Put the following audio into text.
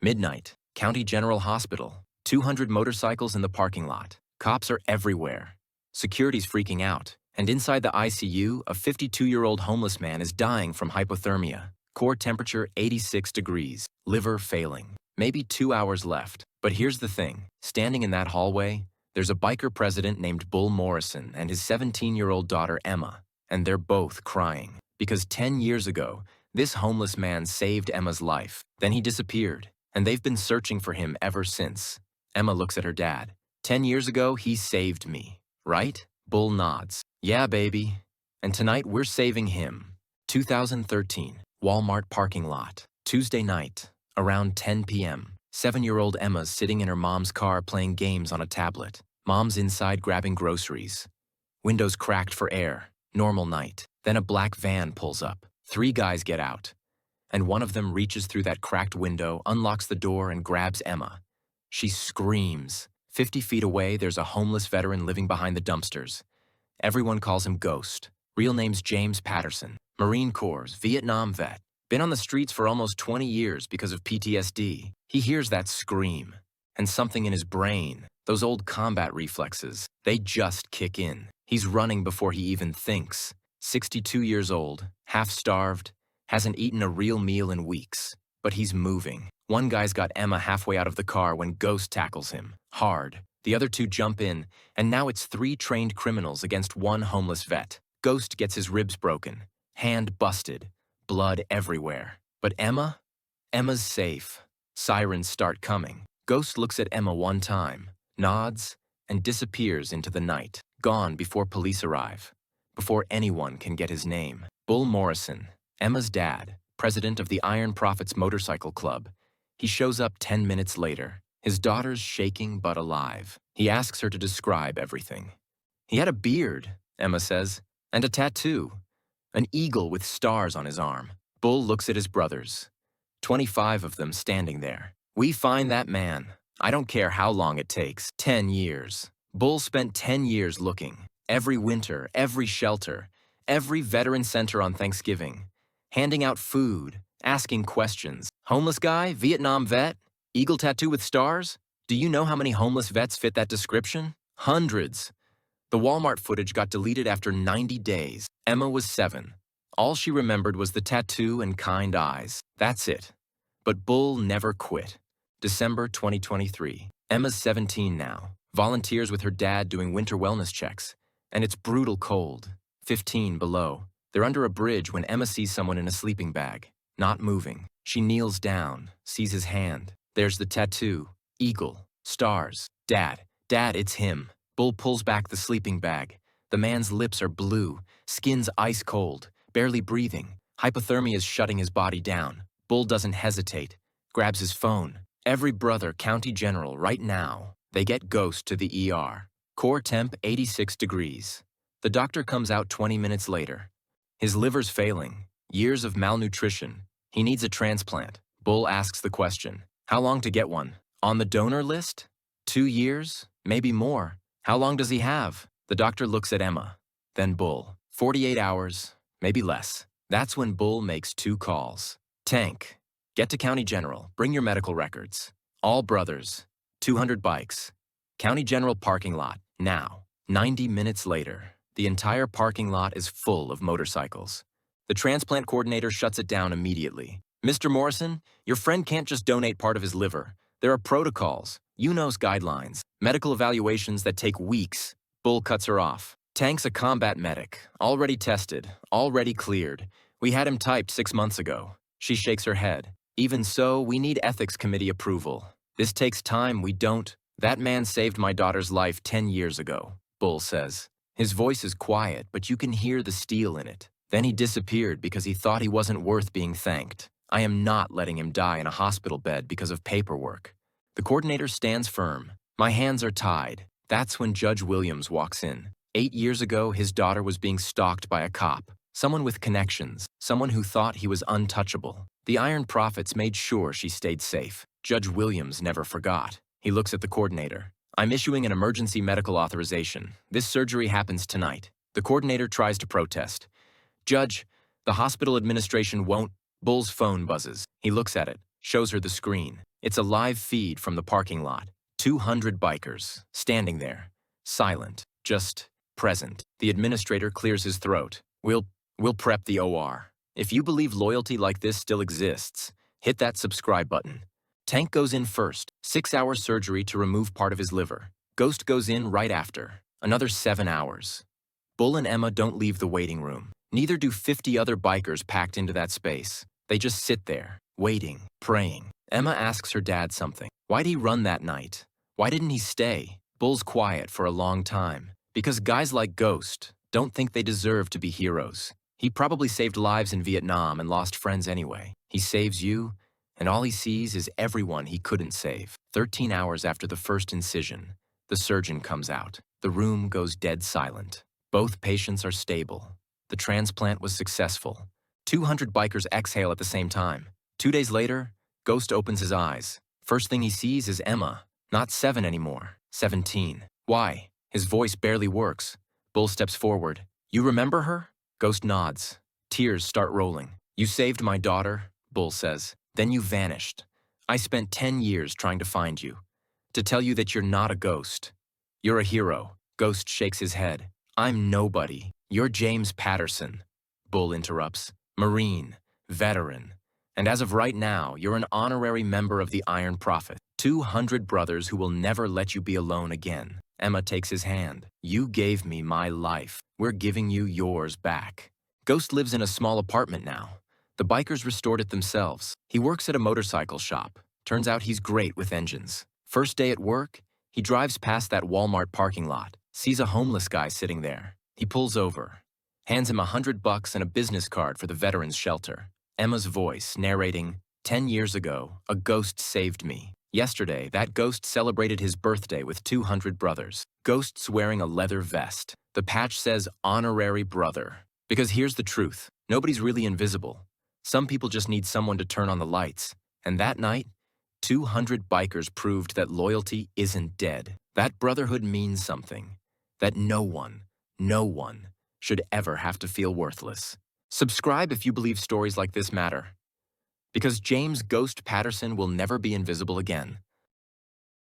Midnight, County General Hospital. 200 motorcycles in the parking lot. Cops are everywhere. Security's freaking out. And inside the ICU, a 52-year-old homeless man is dying from hypothermia. Core temperature 86 degrees. Liver failing. Maybe 2 hours left. But here's the thing. Standing in that hallway, there's a biker president named Bull Morrison and his 17-year-old daughter Emma. And they're both crying. Because 10 years ago, this homeless man saved Emma's life. Then he disappeared. And they've been searching for him ever since. Emma looks at her dad. 10 years ago, he saved me. Right? Bull nods. Yeah, baby. And tonight, we're saving him. 2013, Walmart parking lot. Tuesday night, around 10 p.m. 7-year-old Emma's sitting in her mom's car playing games on a tablet. Mom's inside grabbing groceries. Windows cracked for air. Normal night. Then a black van pulls up. 3 guys get out. And one of them reaches through that cracked window, unlocks the door, and grabs Emma. She screams. 50 feet away, there's a homeless veteran living behind the dumpsters. Everyone calls him Ghost. Real name's James Patterson. Marine Corps, Vietnam vet. Been on the streets for almost 20 years because of PTSD. He hears that scream. And something in his brain, those old combat reflexes, they just kick in. He's running before he even thinks. 62 years old, half-starved, hasn't eaten a real meal in weeks. But he's moving. One guy's got Emma halfway out of the car when Ghost tackles him. Hard. The other 2 jump in, and now it's 3 trained criminals against 1 homeless vet. Ghost gets his ribs broken. Hand busted. Blood everywhere. But Emma? Emma's safe. Sirens start coming. Ghost looks at Emma one time, nods, and disappears into the night. Gone before police arrive. Before anyone can get his name. Bull Morrison, Emma's dad, president of the Iron Prophets Motorcycle Club. He shows up 10 minutes later. His daughter's shaking but alive. He asks her to describe everything. He had a beard, Emma says, and a tattoo. An eagle with stars on his arm. Bull looks at his brothers. 25 of them standing there. We find that man. I don't care how long it takes. 10 years. Bull spent 10 years looking. Every winter, every shelter, every veteran center on Thanksgiving. Handing out food, asking questions. Homeless guy, Vietnam vet, eagle tattoo with stars? Do you know how many homeless vets fit that description? Hundreds. The Walmart footage got deleted after 90 days. Emma was 7. All she remembered was the tattoo and kind eyes. That's it. But Bull never quit. December 2023. Emma's 17 now. Volunteers with her dad doing winter wellness checks. And it's brutal cold. 15 below. They're under a bridge when Emma sees someone in a sleeping bag. Not moving. She kneels down, sees his hand. There's the tattoo. Eagle. Stars. Dad, it's him. Bull pulls back the sleeping bag. The man's lips are blue, skin's ice cold, barely breathing. Hypothermia is shutting his body down. Bull doesn't hesitate. Grabs his phone. Every brother, County General, right now. They get Ghost to the ER. Core temp 86 degrees. The doctor comes out 20 minutes later. His liver's failing. Years of malnutrition. He needs a transplant. Bull asks the question. How long to get one? On the donor list? 2 years? Maybe more. How long does he have? The doctor looks at Emma. Then Bull. 48 hours, maybe less. That's when Bull makes 2 calls. Tank. Get to County General. Bring your medical records. All brothers. 200 bikes. County General parking lot. Now. 90 minutes later. The entire parking lot is full of motorcycles. The transplant coordinator shuts it down immediately. Mr. Morrison, your friend can't just donate part of his liver. There are protocols, UNOS guidelines, medical evaluations that take weeks. Bull cuts her off. Tank's a combat medic, already tested, already cleared. We had him typed 6 months ago. She shakes her head. Even so, we need ethics committee approval. This takes time, we don't. That man saved my daughter's life 10 years ago, Bull says. His voice is quiet, but you can hear the steel in it. Then he disappeared because he thought he wasn't worth being thanked. I am not letting him die in a hospital bed because of paperwork. The coordinator stands firm. My hands are tied. That's when Judge Williams walks in. 8 years ago, his daughter was being stalked by a cop. Someone with connections. Someone who thought he was untouchable. The Iron Prophets made sure she stayed safe. Judge Williams never forgot. He looks at the coordinator. I'm issuing an emergency medical authorization. This surgery happens tonight. The coordinator tries to protest. Judge, the hospital administration won't. Bull's phone buzzes. He looks at it. shows her the screen. It's a live feed from the parking lot. 200 bikers, standing there, silent, just present. The administrator clears his throat. We'll prep the OR. If you believe loyalty like this still exists, hit that subscribe button. Tank goes in first, 6-hour surgery to remove part of his liver. Ghost goes in right after, another 7 hours. Bull and Emma don't leave the waiting room. Neither do 50 other bikers packed into that space. They just sit there, waiting, praying. Emma asks her dad something. Why'd he run that night? Why didn't he stay? Bull's quiet for a long time. Because guys like Ghost don't think they deserve to be heroes. He probably saved lives in Vietnam and lost friends anyway. He saves you, and all he sees is everyone he couldn't save. 13 hours after the first incision, the surgeon comes out. The room goes dead silent. Both patients are stable. The transplant was successful. 200 bikers exhale at the same time. 2 days later, Ghost opens his eyes. First thing he sees is Emma. Not 7 anymore, 17. Why? His voice barely works. Bull steps forward. You remember her? Ghost nods. Tears start rolling. You saved my daughter, Bull says. Then you vanished. I spent 10 years trying to find you. To tell you that you're not a ghost. You're a hero. Ghost shakes his head. I'm nobody. You're James Patterson. Bull interrupts. Marine. Veteran. And as of right now, you're an honorary member of the Iron Prophet. 200 brothers who will never let you be alone again. Emma takes his hand. You gave me my life. We're giving you yours back. Ghost lives in a small apartment now. The bikers restored it themselves. He works at a motorcycle shop. Turns out he's great with engines. First day at work, he drives past that Walmart parking lot, sees a homeless guy sitting there. He pulls over, hands him $100 and a business card for the veterans shelter. Emma's voice narrating, 10 years ago, a ghost saved me. Yesterday, that ghost celebrated his birthday with 200 brothers. Ghost's wearing a leather vest. The patch says honorary brother. Because here's the truth. Nobody's really invisible. Some people just need someone to turn on the lights. And that night, 200 bikers proved that loyalty isn't dead. That brotherhood means something. That no one should ever have to feel worthless. Subscribe if you believe stories like this matter. Because James Ghost Patterson will never be invisible again.